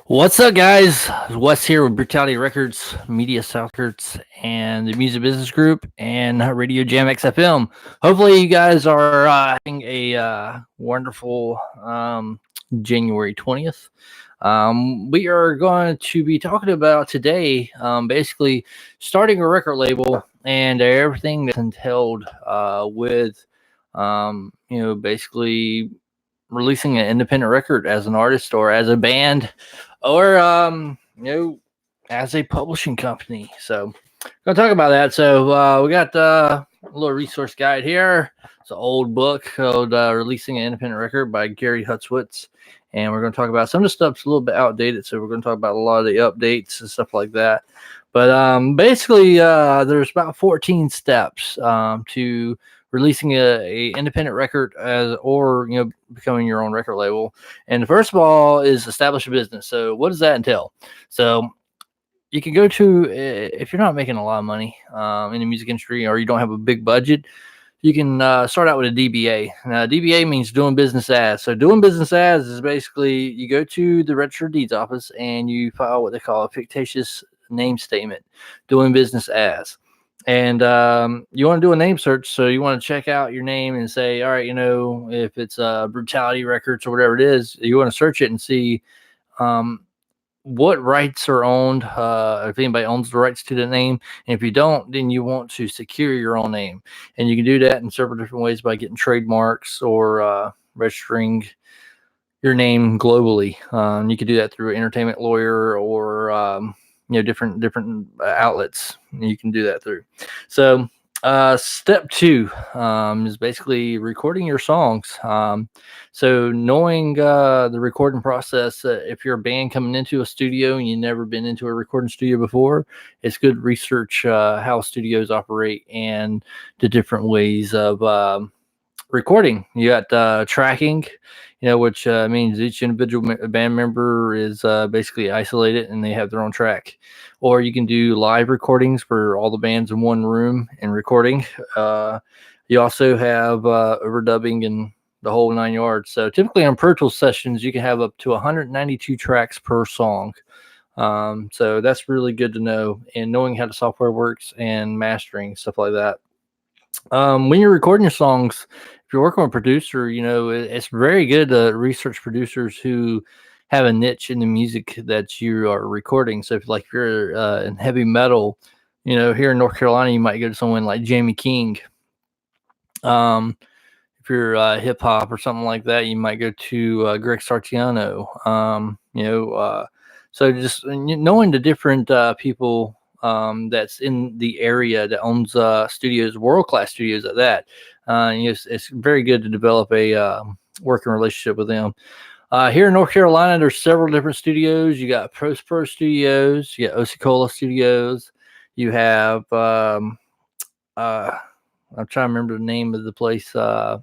What's up, guys? Wes here with Brutality Records, Media South Records, and the Music Business Group, and Radio Jam XFM. Hopefully, you guys are having a wonderful January 20th. We are going to be talking about today basically starting a record label and everything that's entailed with, basically releasing an independent record as an artist or as a band or as a publishing company. So gonna talk about that. So we got a little resource guide here. It's an old book called Releasing an Independent Record by Gary Hutzwitz. And we're going to talk about some of the stuff's a little bit outdated. So we're going to talk about a lot of the updates and stuff like that. But basically, there's about 14 steps to releasing a independent record as or becoming your own record label. And the first of all is establish a business. So what does that entail? So you can go to if you're not making a lot of money in the music industry or you don't have a big budget, you can start out with a DBA. Now, DBA means doing business as. So doing business as is basically you go to the Register of Deeds office and you file what they call a fictitious name statement, doing business as. And you want to do a name search, so you want to check out your name and say, all right, if it's Brutality Records or whatever it is, you want to search it and see what rights are owned, if anybody owns the rights to the name. And if you don't, then you want to secure your own name. And you can do that in several different ways by getting trademarks or registering your name globally. You can do that through an entertainment lawyer or different outlets you can do that through. So step two is basically recording your songs. So knowing the recording process, if you're a band coming into a studio and you've never been into a recording studio before, it's good to research how studios operate and the different ways of recording. You got tracking, which means each individual band member is basically isolated and they have their own track. Or you can do live recordings for all the bands in one room and recording. You also have overdubbing and the whole 9 yards. So typically on Pro Tools sessions, you can have up to 192 tracks per song. So that's really good to know, and knowing how the software works and mastering, stuff like that. When you're recording your songs, if you're working with a producer, it's very good to research producers who have a niche in the music that you are recording. So if you're in heavy metal, here in North Carolina, you might go to someone like Jamie King. If you're hip hop or something like that, you might go to Greg Sartiano. So just knowing the different people that's in the area that owns studios, world-class studios at that. It's very good to develop a working relationship with them. Here in North Carolina, there's several different studios. You got Post Pro Studios, you got Osceola Studios, you have I'm trying to remember the name of the place out.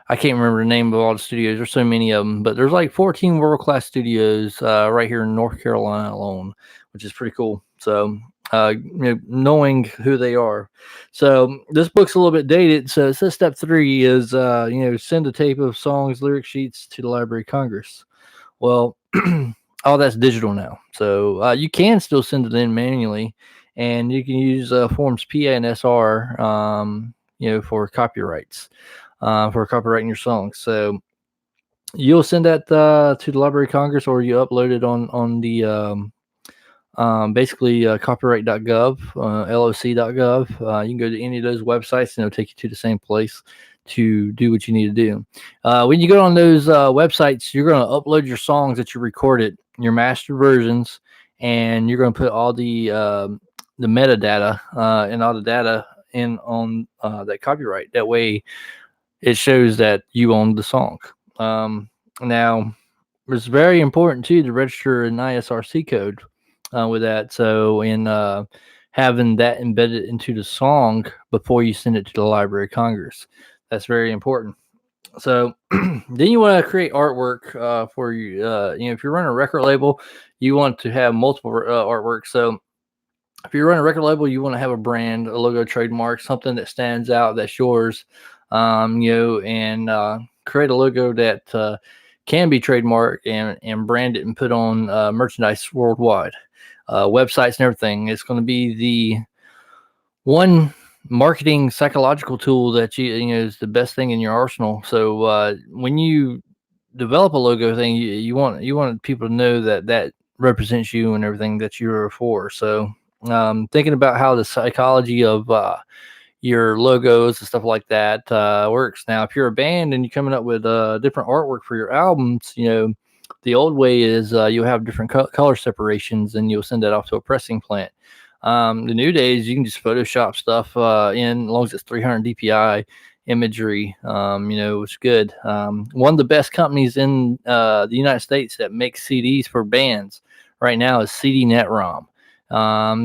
I can't remember the name of all the studios. There's so many of them, but there's like 14 world-class studios right here in North Carolina alone, which is pretty cool. So, knowing who they are. So this book's a little bit dated. So it says step 3 is, send a tape of songs, lyric sheets to the Library of Congress. Well, all that's digital now. So you can still send it in manually, and you can use forms PA and SR, for copyrights. For copyrighting your songs. So you'll send that to the Library of Congress, or you upload it on the basically copyright.gov, loc.gov. You can go to any of those websites and it'll take you to the same place to do what you need to do. When you go on those websites, you're going to upload your songs that you recorded, your master versions, and you're going to put all the metadata and all the data in on that copyright. That way it shows that you own the song. Now, it's very important too to register an ISRC code with that. So, in having that embedded into the song before you send it to the Library of Congress, that's very important. So, then you want to create artwork for you. If you're running a record label, you want to have multiple artwork. So, if you're running a record label, you want to have a brand, a logo, trademark, something that stands out, that's yours. And create a logo that can be trademarked and branded and put on merchandise worldwide, websites and everything. It's going to be the one marketing psychological tool that you know is the best thing in your arsenal. So when you develop a logo thing, you want people to know that that represents you and everything that you're for. So thinking about how the psychology of your logos and stuff like that works. Now, if you're a band and you're coming up with different artwork for your albums, you know, the old way is you'll have different color separations and you'll send that off to a pressing plant. The new days, you can just Photoshop stuff in as long as it's 300 DPI imagery. You know, it's good. One of the best companies in the United States that makes CDs for bands right now is CD NetROM.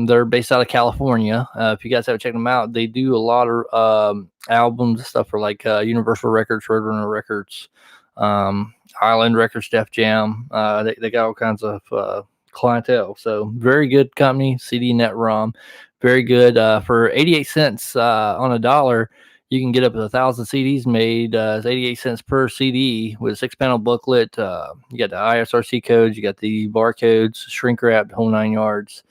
They're based out of California. If you guys haven't checked them out, they do a lot of albums and stuff for like Universal Records, Roadrunner Records, Island Records, Def Jam. They got all kinds of clientele. So very good company, CD NetROM. Very good. For 88 cents on a dollar, you can get up to 1,000 CDs made. It's 88 cents per CD with a 6-panel booklet. You got the ISRC codes, you got the barcodes, shrink wrapped, whole 9 yards.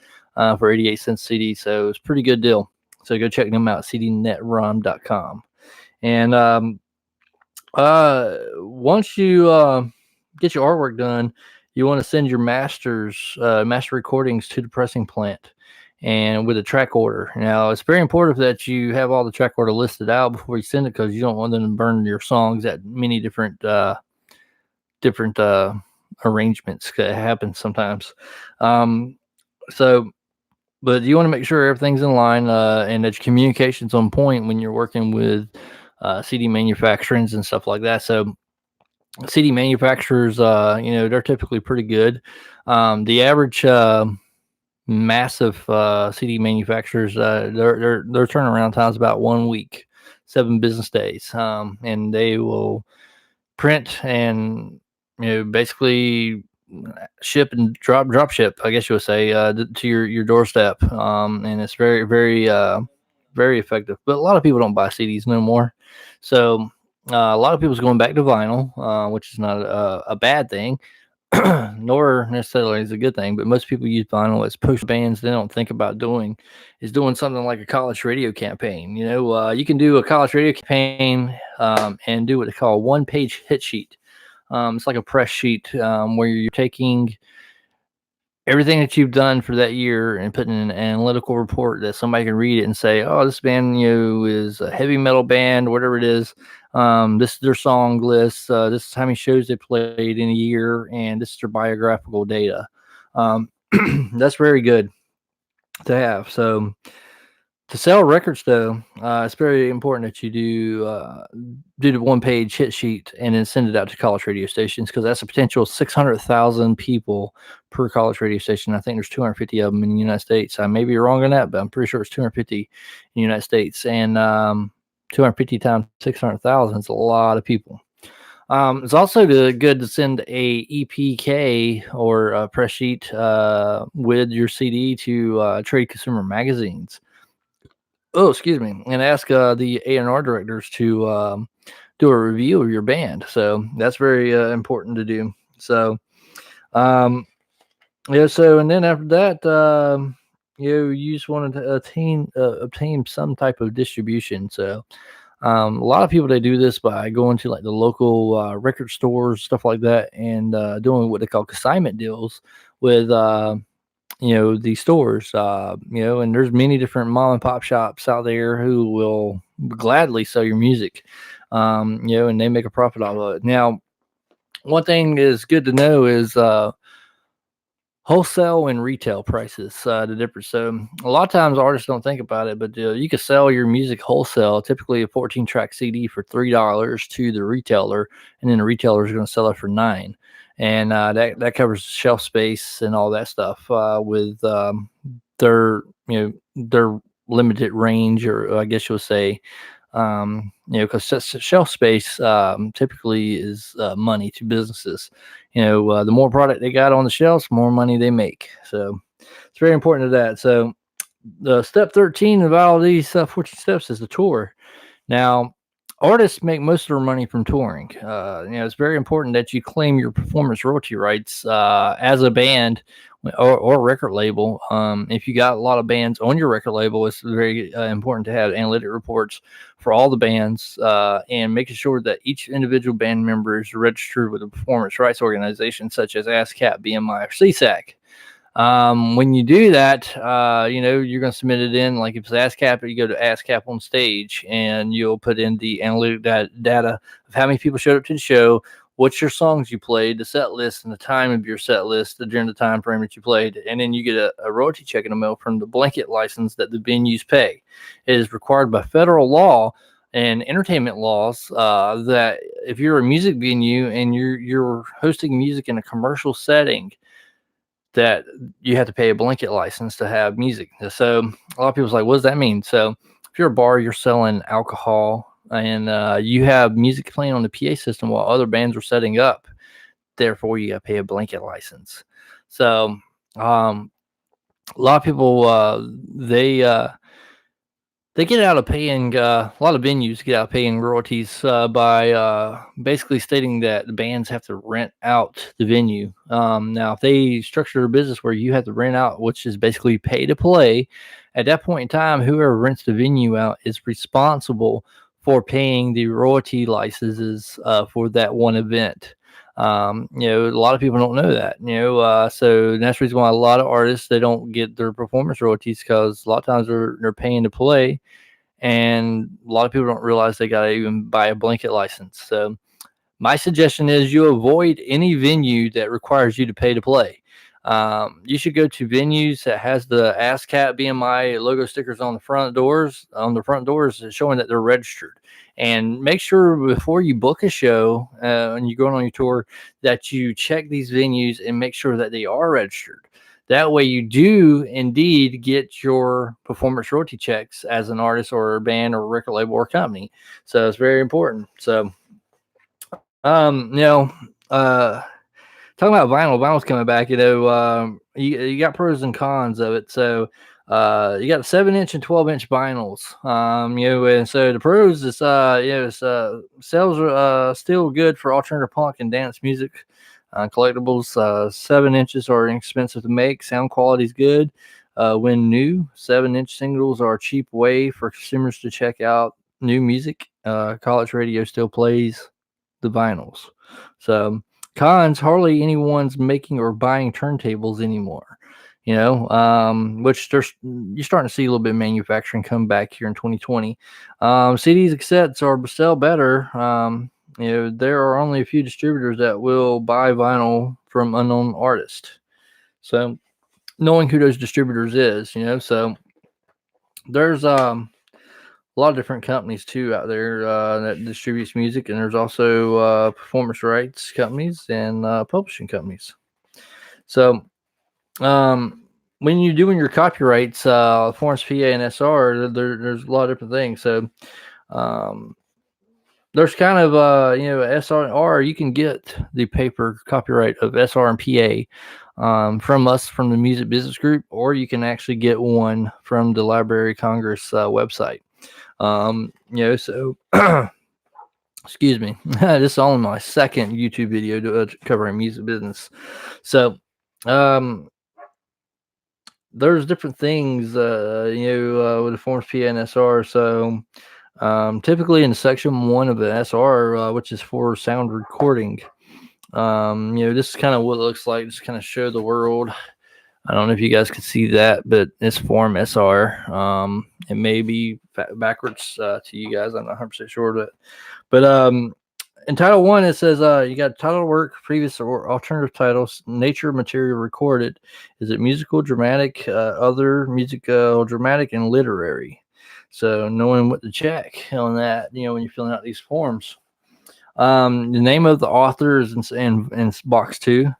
For 88 cents CD. So it's a pretty good deal. So go check them out, cdnetrom.com. And once you get your artwork done, you want to send your master recordings to the pressing plant and with a track order. Now, it's very important that you have all the track order listed out before you send it because you don't want them to burn your songs at many different arrangements. It happens sometimes. But you want to make sure everything's in line and that your communication's on point when you're working with CD manufacturers and stuff like that. So CD manufacturers, you know, they're typically pretty good. The average massive CD manufacturers, their turnaround time is about 1 week, 7 business days, and they will print and basically ship and drop ship, I guess you would say, to your doorstep. And it's very, very, very effective. But a lot of people don't buy CDs no more. So a lot of people's going back to vinyl, which is not a bad thing, nor necessarily is a good thing. But most people use vinyl as push bands. They don't think about doing something like a college radio campaign. You can do a college radio campaign and do what they call a 1-page hit sheet. It's like a press sheet where you're taking everything that you've done for that year and putting in an analytical report that somebody can read it and say, oh, this band is a heavy metal band, whatever it is. This is their song list. This is how many shows they played in a year, and this is their biographical data. That's very good to have. So to sell records, though, it's very important that you do the 1-page hit sheet and then send it out to college radio stations because that's a potential 600,000 people per college radio station. I think there's 250 of them in the United States. I may be wrong on that, but I'm pretty sure it's 250 in the United States. And 250 times 600,000 is a lot of people. It's also good to send a EPK or a press sheet with your CD to trade consumer magazines. Oh, excuse me, and ask the A&R directors to do a review of your band. So that's very important to do. So, So and then after that, you just want to obtain some type of distribution. So, a lot of people they do this by going to like the local record stores, stuff like that, and doing what they call consignment deals with these stores, and there's many different mom and pop shops out there who will gladly sell your music, and they make a profit off of it. Now, one thing is good to know is wholesale and retail prices, the difference. So a lot of times artists don't think about it, but you can sell your music wholesale, typically a 14-track CD for $3 to the retailer, and then the retailer is going to sell it for $9. And that covers shelf space and all that stuff with their limited range, or I guess you'll say, because shelf space typically is money to businesses. The more product they got on the shelves, the more money they make. So it's very important to that. So the step 13 of all these 14 steps is the tour. Now, artists make most of their money from touring. It's very important that you claim your performance royalty rights as a band or record label. If you got a lot of bands on your record label, it's very important to have analytic reports for all the bands and making sure that each individual band member is registered with a performance rights organization such as ASCAP, BMI, or CSAC. When you do that, you're going to submit it in. Like if it's ASCAP, you go to ASCAP on stage, and you'll put in the analytic data of how many people showed up to the show, what's your songs you played, the set list, and the time of your set list during the time frame that you played, and then you get a royalty check in the mail from the blanket license that the venues pay. It is required by federal law and entertainment laws that if you're a music venue and you're hosting music in a commercial setting, that you have to pay a blanket license to have music. So a lot of people's like, what does that mean? So if you're a bar, you're selling alcohol and you have music playing on the PA system while other bands are setting up, therefore you got to pay a blanket license. So a lot of people, they get out of paying, a lot of venues get out of paying royalties by basically stating that the bands have to rent out the venue. Now, if they structure a business where you have to rent out, which is basically pay to play, at that point in time, whoever rents the venue out is responsible for paying the royalty licenses for that one event. A lot of people don't know that, so that's the reason why a lot of artists, they don't get their performance royalties, because a lot of times they're paying to play, and a lot of people don't realize they got to even buy a blanket license. So my suggestion is you avoid any venue that requires you to pay to play. You should go to venues that has the ASCAP BMI logo stickers on the front doors, showing that they're registered. And make sure before you book a show and you're going on your tour that you check these venues and make sure that they are registered. That way you do indeed get your performance royalty checks as an artist or a band or a record label or company. So it's very important. So, talking about vinyl's coming back. You got pros and cons of it. So you got 7-inch and 12-inch vinyls. And so the pros is sales are still good for alternative punk and dance music. Collectibles, 7 inches are inexpensive to make. Sound quality is good. When new, 7-inch singles are a cheap way for consumers to check out new music. College radio still plays the vinyls. So cons, hardly anyone's making or buying turntables anymore. Which you're starting to see a little bit of manufacturing come back here in 2020. CDs and cassettes are sell better. There are only a few distributors that will buy vinyl from unknown artists. So knowing who those distributors is, so there's a lot of different companies too out there that distributes music, and there's also performance rights companies and publishing companies. So when you're doing your copyrights, Forms PA and SR, there's a lot of different things. So there's kind of SR and R. You can get the paper copyright of SR and PA from us, from the Music Business Group, or you can actually get one from the Library of Congress website. So excuse me, this is only my second YouTube video covering music business. So there's different things with the Forms PA and SR. So typically in section 1 of an SR, which is for sound recording, this is kind of what it looks like. Just kind of show the world. I don't know if you guys can see that, but it's Form SR. It may be backwards to you guys. I'm not 100% sure of it. But in Title 1, it says you got title work, previous or alternative titles, nature, material recorded. Is it musical, dramatic, other musical, dramatic, and literary? So knowing what to check on that, when you're filling out these forms. The name of the author is in box 2.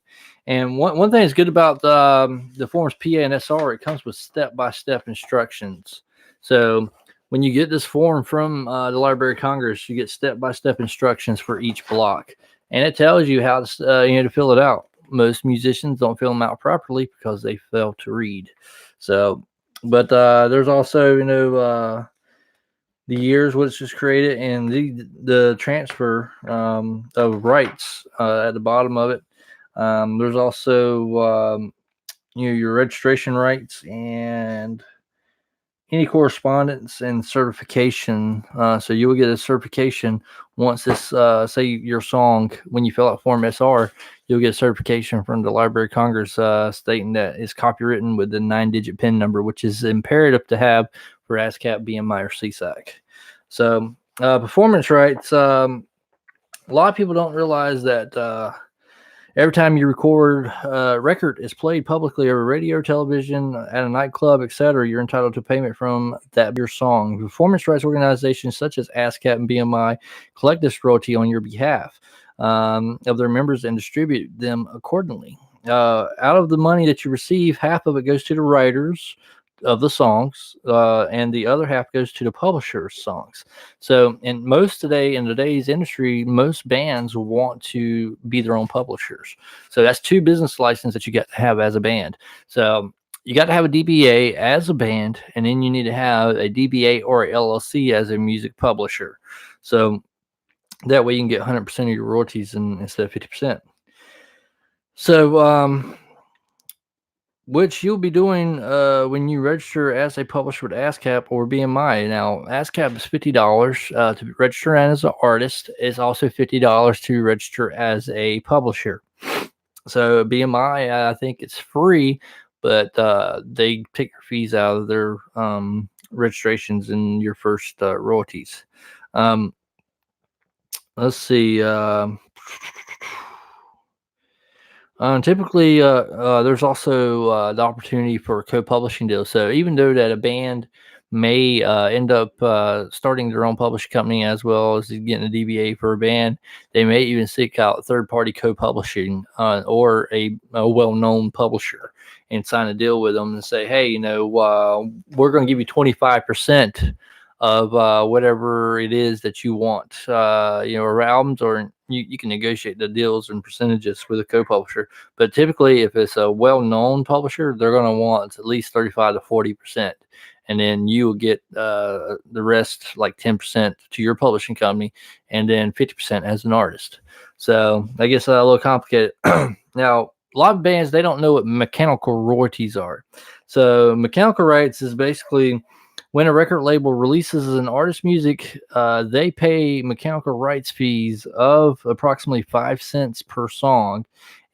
And one thing that's good about the Forms PA and SR, it comes with step-by-step instructions. So when you get this form from the Library of Congress, you get step-by-step instructions for each block. And it tells you how to fill it out. Most musicians don't fill them out properly because they fail to read. So, but there's also, the years which was created, and the transfer of rights at the bottom of it. There's also your registration rights and any correspondence and certification. So you will get a certification once this, say your song, when you fill out Form SR, you'll get a certification from the Library of Congress stating that it's copywritten with the 9-digit PIN number, which is imperative to have for ASCAP, BMI, or CSAC. So performance rights, a lot of people don't realize that every time you record a record is played publicly over radio, television, at a nightclub, etc., you're entitled to payment from that your song. Performance rights organizations such as ASCAP and BMI collect this royalty on your behalf of their members and distribute them accordingly. Out of the money that you receive, half of it goes to the writers of the songs, and the other half goes to the publisher's songs. So, in today's industry, most bands want to be their own publishers. So that's 2 business licenses that you got to have as a band. So you got to have a DBA as a band, and then you need to have a DBA or a LLC as a music publisher. So that way you can get 100% of your royalties instead of 50%. So, which you'll be doing when you register as a publisher with ASCAP or BMI. Now, ASCAP is $50 to register as an artist. It's also $50 to register as a publisher. So BMI, I think it's free, but they take your fees out of their registrations and your first royalties. Let's see. Typically, there's also the opportunity for co-publishing deals. So even though that a band may end up starting their own publishing company as well as getting a DBA for a band, they may even seek out third-party co-publishing or a well-known publisher and sign a deal with them and say, hey, we're going to give you 25% of whatever it is that you want, or albums, or you can negotiate the deals and percentages with a co-publisher. But typically, if it's a well-known publisher, they're going to want at least 35 to 40%. And then you will get the rest, like 10% to your publishing company, and then 50% as an artist. So I guess a little complicated. Now, a lot of bands, they don't know what mechanical royalties are. So mechanical rights is basically when a record label releases an artist's music, they pay mechanical rights fees of approximately 5 cents per song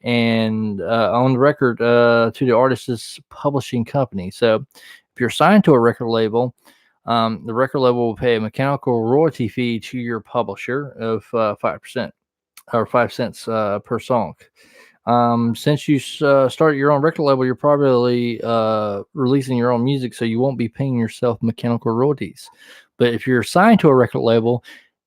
and on the record to the artist's publishing company. So if you're signed to a record label, the record label will pay a mechanical royalty fee to your publisher of 5% or 5 cents per song. Since you start your own record label, you're probably releasing your own music, so you won't be paying yourself mechanical royalties. But if you're signed to a record label,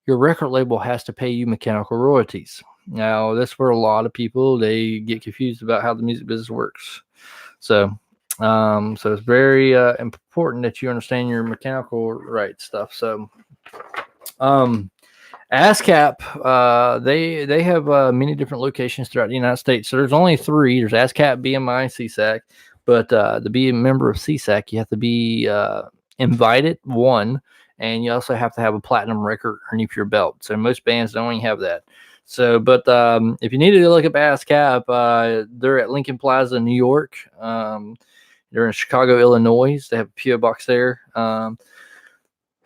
your record label has to pay you mechanical royalties. Now, that's where a lot of people, they get confused about how the music business works. So it's very important that you understand your mechanical rights stuff. So, ASCAP, they have many different locations throughout the United States. So there's only 3. There's ASCAP, BMI, and CSAC. But to be a member of CSAC, you have to be invited, 1, and you also have to have a platinum record underneath your belt. So most bands don't even have that. So, but if you need to look up ASCAP, they're at Lincoln Plaza, New York. They're in Chicago, Illinois. They have a PO box there.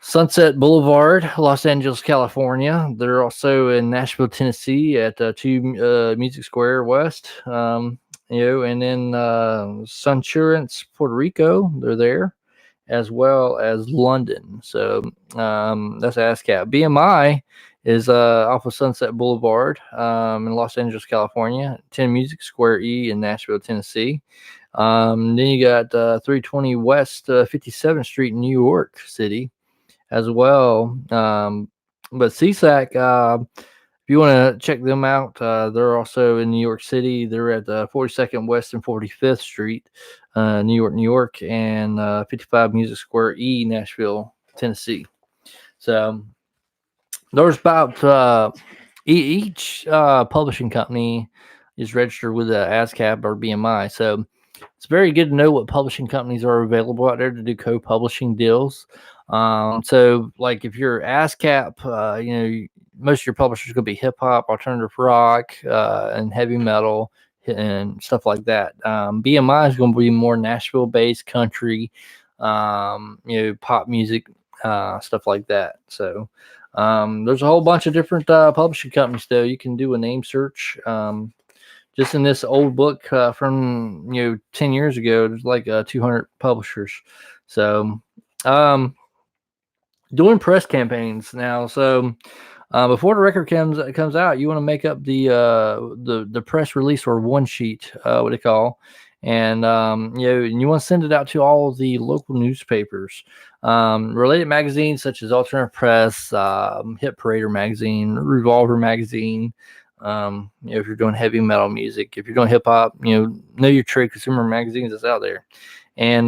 Sunset Boulevard, Los Angeles, California. They're also in Nashville, Tennessee at 2 Music Square West. And then Sunsurance, Puerto Rico. They're there, as well as London. So that's ASCAP. BMI is off of Sunset Boulevard in Los Angeles, California. 10 Music Square E in Nashville, Tennessee. Then you got 320 West 57th Street in New York City as well. But CSAC, if you want to check them out, they're also in New York City. They're at 42nd West and 45th Street, New York, and 55 Music Square E, Nashville, Tennessee. So there's about each publishing company is registered with ASCAP or BMI. So it's very good to know what publishing companies are available out there to do co-publishing deals. So like if you're ASCAP, most of your publishers are going to be hip hop, alternative rock, and heavy metal and stuff like that. BMI is going to be more Nashville based country, pop music, stuff like that. So there's a whole bunch of different publishing companies though. You can do a name search. Just in this old book from 10 years ago, there's like 200 publishers. So doing press campaigns now. So before the record comes out, you want to make up the press release or one sheet, what they call, and you want to send it out to all the local newspapers, related magazines such as Alternative Press, Hit Parader magazine, Revolver magazine. If you're doing heavy metal music, if you're doing hip hop, know your trade consumer magazines that's out there. And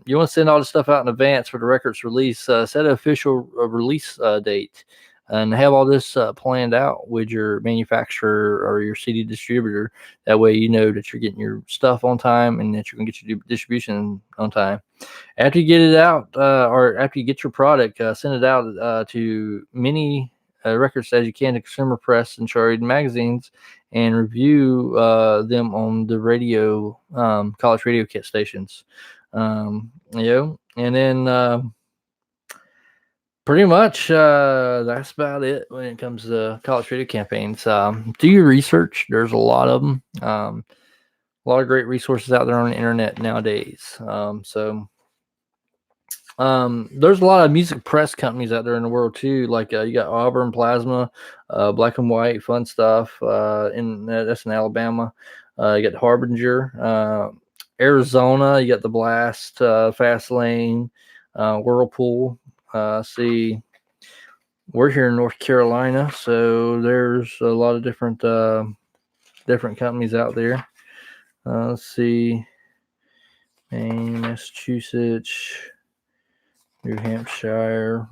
you want to send all the stuff out in advance for the record's release. Set an official release date and have all this planned out with your manufacturer or your CD distributor. That way you know that you're getting your stuff on time and that you're going to get your distribution on time. After you get it out or after you get your product, send it out to many records as you can to consumer press and trade magazines and review them on the radio, college radio kit stations. And then pretty much that's about it when it comes to college radio campaigns. Do your research. There's a lot of them. A lot of great resources out there on the internet nowadays. There's a lot of music press companies out there in the world too. Like you got Auburn Plasma, Black and White, fun stuff. That's in Alabama. You got Harbinger, Arizona. You got the Blast, Fast Lane, Whirlpool. See, we're here in North Carolina, so there's a lot of different companies out there. Let's see, Maine, Massachusetts, New Hampshire.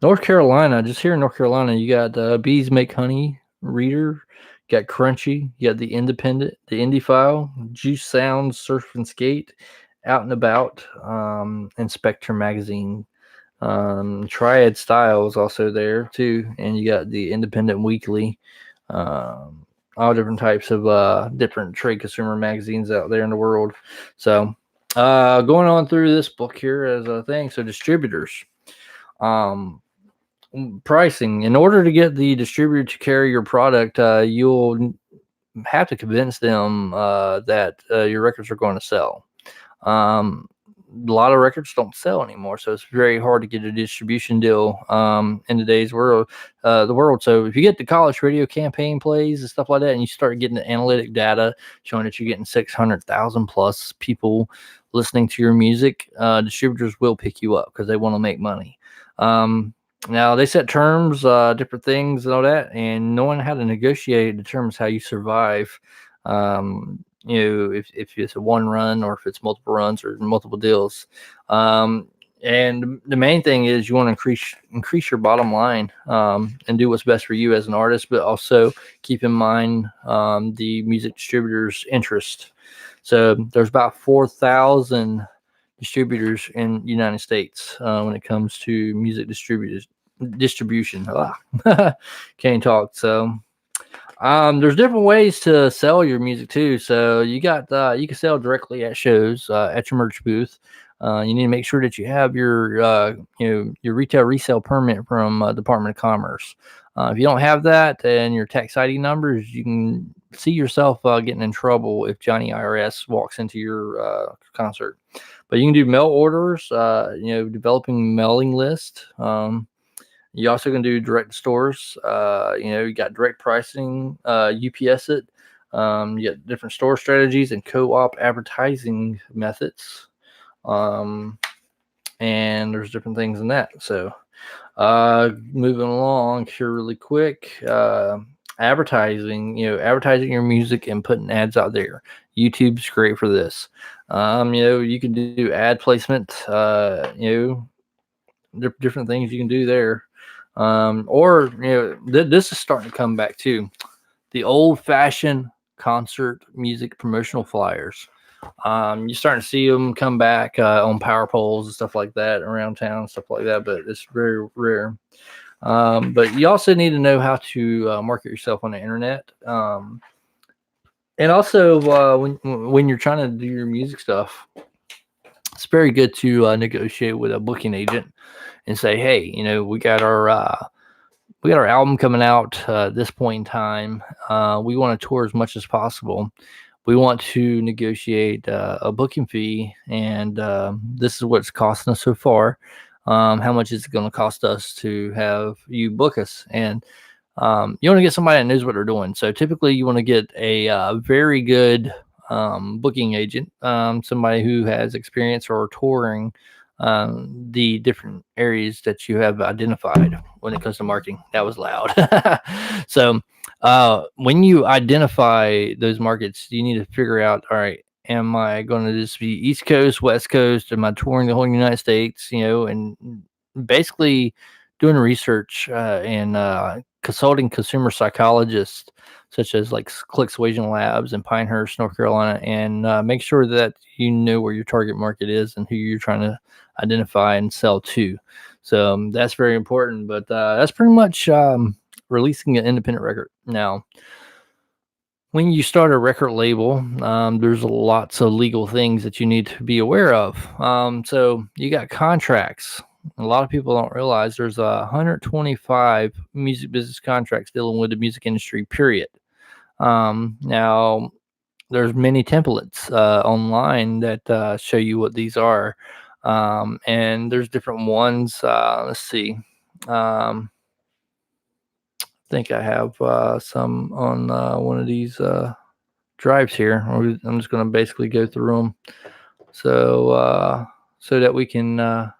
North Carolina, just here in North Carolina, you got Bees Make Honey, Reader, you got Crunchy, you got The Independent, The Indie File, Juice Sounds, Surf and Skate, Out and About, and Spectre Magazine. Triad Styles also there too, and you got The Independent Weekly. All different types of different trade consumer magazines out there in the world. So going on through this book here as a thing. So distributors, pricing. In order to get the distributor to carry your product, you'll have to convince them that your records are going to sell. A lot of records don't sell anymore, so it's very hard to get a distribution deal in today's world. So if you get the college radio campaign plays and stuff like that, and you start getting the analytic data showing that you're getting 600,000 plus people listening to your music, distributors will pick you up because they want to make money. Now they set terms, different things and all that, and knowing how to negotiate determines how you survive. If it's a one run or if it's multiple runs or multiple deals. And the main thing is you want to increase your bottom line and do what's best for you as an artist, but also keep in mind the music distributor's interest. So there's about 4,000 distributors in the United States when it comes to music distribution. Can't talk. So there's different ways to sell your music too. So you can sell directly at shows, at your merch booth. You need to make sure that you have your retail resale permit from Department of Commerce. If you don't have that and your tax ID numbers, you can see yourself getting in trouble if Johnny IRS walks into your concert. But you can do mail orders, developing mailing list. You also can do direct stores. You got direct pricing, UPS it. You got different store strategies and co-op advertising methods. And there's different things in that. So moving along here really quick. Advertising, advertising your music and putting ads out there. YouTube's great for this. You can do ad placement, different things you can do there. This is starting to come back too. The old-fashioned concert music promotional flyers. You're starting to see them come back on power poles and stuff like that around town, stuff like that, but it's very rare. But you also need to know how to market yourself on the internet. And also, when you're trying to do your music stuff, it's very good to negotiate with a booking agent and say, "Hey, we got our album coming out at this point in time. We want to tour as much as possible. We want to negotiate a booking fee, and this is what's costing us so far. How much is it going to cost us to have you book us?" And you want to get somebody that knows what they're doing. So typically, you want to get a very good booking agent, somebody who has experience or touring the different areas that you have identified when it comes to marketing. That was loud. So when you identify those markets, you need to figure out, all right, am I going to just be East Coast, West Coast? Am I touring the whole United States? And basically doing research and consulting consumer psychologists such as like Clicksuasion Labs in Pinehurst, North Carolina, and make sure that you know where your target market is and who you're trying to identify and sell to. So that's very important. But that's pretty much releasing an independent record. Now, when you start a record label, there's lots of legal things that you need to be aware of. So you got contracts. A lot of people don't realize there's 125 music business contracts dealing with the music industry, period. Now, there's many templates online that show you what these are. And there's different ones. Let's see. I think I have some on one of these drives here. I'm just going to basically go through them so that we can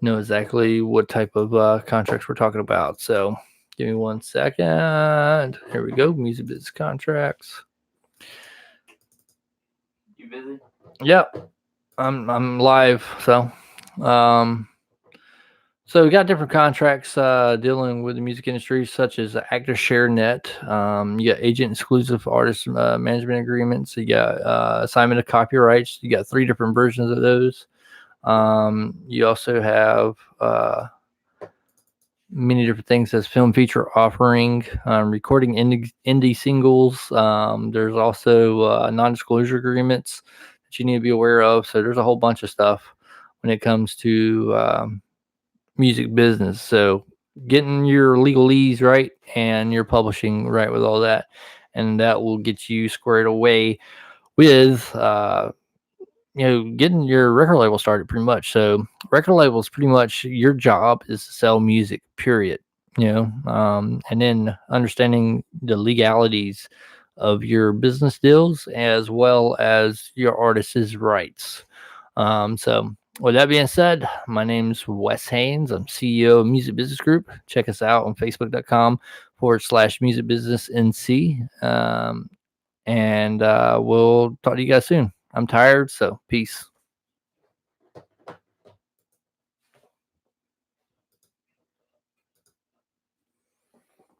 know exactly what type of contracts we're talking about. So give me 1 second. Here we go. Music business contracts. You busy? Yep. I'm live. So we got different contracts dealing with the music industry, such as Actor Share Net. You got agent exclusive artist management agreements. You got assignment of copyrights. You got 3 different versions of those. You also have many different things as film feature offering, recording indie singles. There's also non-disclosure agreements that you need to be aware of. So there's a whole bunch of stuff when it comes to music business. So getting your legalese right and your publishing right with all that, and that will get you squared away with getting your record label started pretty much. So record labels pretty much your job is to sell music, period. And then understanding the legalities of your business deals as well as your artist's rights. So with that being said, my name's Wes Haynes. I'm CEO of Music Business Group. Check us out on Facebook.com/Music Business NC. And we'll talk to you guys soon. I'm tired, so peace.